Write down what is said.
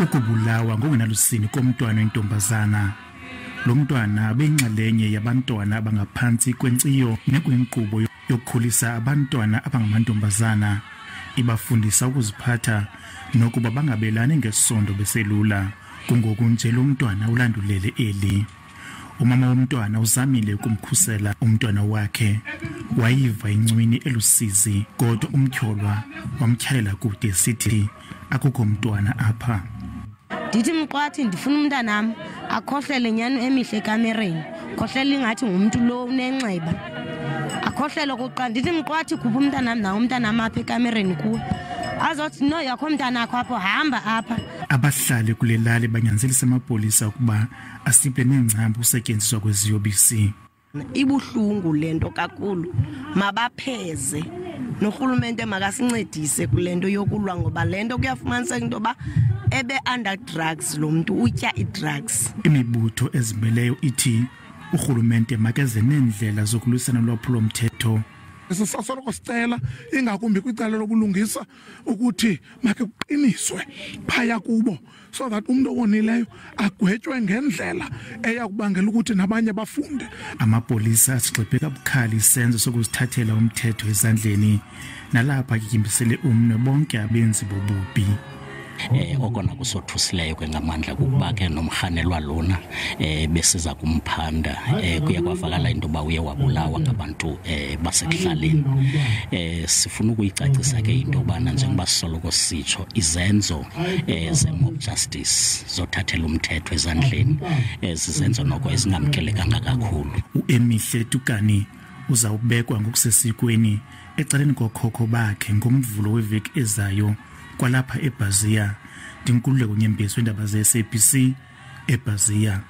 ukubulawa ngokungalusini komntwana wentombazana. Lo mntwana beyingxalenye yabantwana abangaphansi kwenciyo nekwinkqubo yokukhulisa abantwana abangamantombazana, ibafundisa ukuziphatha nokuba bangabelani ngesondo beselula. Kungoku nje lo mntwana ulandulele eli. Umama womntwana uzamile ukumkhusela umntwana wakhe, wayiva incwini elusizi, kodwa umtyholwa wamtyhalela kude sithi akukho mntwana apha. Ndithi mqwathi ndifuna umntanam akhohlele nyani emihle ekamereni, khohlela ingathi ngumuntu lo unenxeba. Akhohlele okokuqala ndithi mqwathi khupha umntanam nawo umntanam apha ekamereni kuwe. Azothi no yakho mntanakho apho, hamba apha. Abahlali kule lali banyanzelisa amapolisa ukuba asiphe nengcambu usetyenziswa kweziyobisi. Ibuhlungu lento kakhulu, mabapheze norhulumente makasincedise kulento yokulwa, ngoba lento kuyafumaniseka into yoba ebe under drugs, lo muntu utya i-drugs. Imibutho ezimeleyo ithi urhulumente makeze neendlela zokulwisana nolwaphulo-mthetho. Sisasoloko sicela ingakumbi kwicala lobulungisa ukuthi make kuqiniswe phaya kubo, so that umuntu owonileyo agwetywe ngendlela eyakubangela ukuthi nabanye bafunde. Amapolisa asigxibhe kabukhali isenzo sokuzithathela umthetho ezandleni, nalapha kyimbisele umnwe bonke abenzi bobubi. Okona kusothusileyo kwengamandla kukuba ke nomrhanelwa lona besiza kumphanda kuya kwavakala into yoba uye wabulawa ngabantu basekuhlaleni. Sifuna ukuyicacisa ke into yobana njengoba sisoloko sitsho izenzo ze-mob justice zothathela umthetho ezandleni zizenzo noko ezingamkelekanga kakhulu. U-Emihle Tukani uzawubekwa ngokusesikweni ecaleni kokhokho bakhe ngomvulo weveki ezayo kwalapha eBhazia. Ndinkululeko Nyembezi weendaba ze-SABC eBhazia.